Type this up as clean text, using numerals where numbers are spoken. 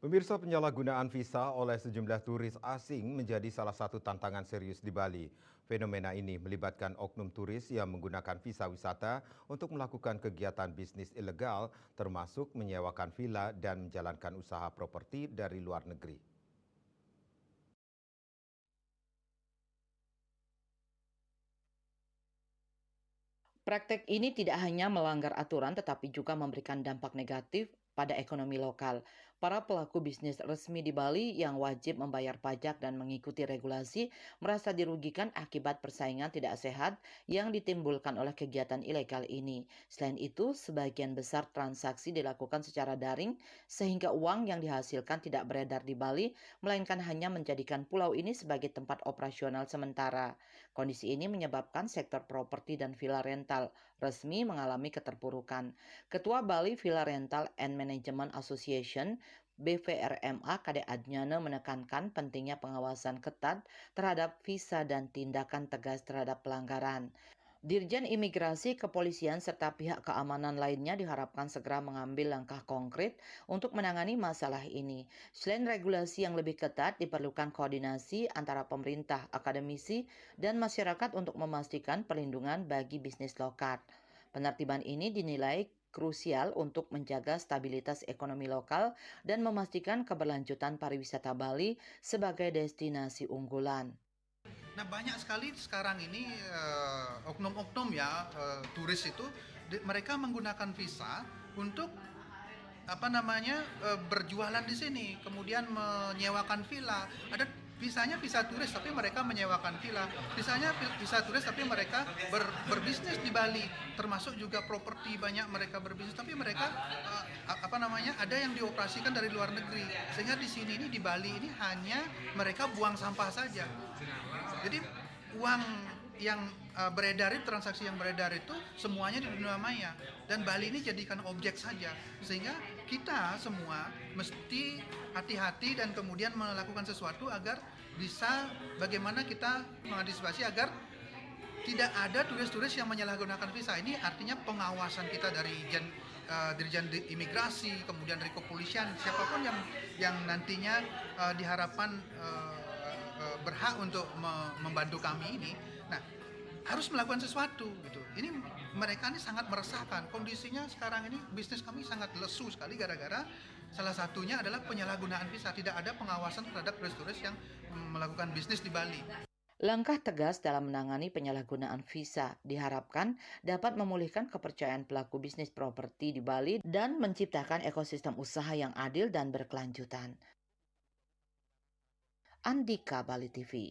Pemirsa, penyalahgunaan visa oleh sejumlah turis asing menjadi salah satu tantangan serius di Bali. Fenomena ini melibatkan oknum turis yang menggunakan visa wisata untuk melakukan kegiatan bisnis ilegal, termasuk menyewakan villa dan menjalankan usaha properti dari luar negeri. Praktek ini tidak hanya melanggar aturan tetapi juga memberikan dampak negatif pada ekonomi lokal. Para pelaku bisnis resmi di Bali yang wajib membayar pajak dan mengikuti regulasi merasa dirugikan akibat persaingan tidak sehat yang ditimbulkan oleh kegiatan ilegal ini. Selain itu, sebagian besar transaksi dilakukan secara daring sehingga uang yang dihasilkan tidak beredar di Bali, melainkan hanya menjadikan pulau ini sebagai tempat operasional sementara. Kondisi ini menyebabkan sektor properti dan villa rental resmi mengalami keterpurukan. Ketua Bali Villa Rental and Management Association BVRMA Kade Adnyana menekankan pentingnya pengawasan ketat terhadap visa dan tindakan tegas terhadap pelanggaran. Dirjen Imigrasi, Kepolisian, serta pihak keamanan lainnya diharapkan segera mengambil langkah konkret untuk menangani masalah ini. Selain regulasi yang lebih ketat, diperlukan koordinasi antara pemerintah, akademisi, dan masyarakat untuk memastikan perlindungan bagi bisnis lokal. Penertiban ini dinilai krusial untuk menjaga stabilitas ekonomi lokal dan memastikan keberlanjutan pariwisata Bali sebagai destinasi unggulan. Nah, banyak sekali sekarang ini oknum-oknum ya, turis itu mereka menggunakan visa untuk apa namanya, berjualan di sini, kemudian menyewakan villa. Ada visanya visa turis tapi mereka menyewakan villa. Visanya visa turis tapi mereka berbisnis di Bali, termasuk juga properti banyak mereka berbisnis tapi mereka apa namanya, ada yang dioperasikan dari luar negeri. Sehingga di sini ini di Bali ini hanya mereka buang sampah saja. Jadi uang yang beredar itu, transaksi yang beredar itu semuanya di dunia maya, dan Bali ini jadikan objek saja, sehingga kita semua mesti hati-hati dan kemudian melakukan sesuatu agar bisa bagaimana kita mengantisipasi agar tidak ada turis-turis yang menyalahgunakan visa. Ini artinya pengawasan kita dari Dirjen Imigrasi, kemudian dari kepolisian, siapapun yang nantinya diharapkan berhak untuk membantu kami ini. Nah, harus melakukan sesuatu gitu. Ini mereka ini sangat meresahkan. Kondisinya sekarang ini bisnis kami sangat lesu sekali gara-gara salah satunya adalah penyalahgunaan visa. Tidak ada pengawasan terhadap turis-turis yang melakukan bisnis di Bali. Langkah tegas dalam menangani penyalahgunaan visa diharapkan dapat memulihkan kepercayaan pelaku bisnis properti di Bali dan menciptakan ekosistem usaha yang adil dan berkelanjutan. Andika Bali TV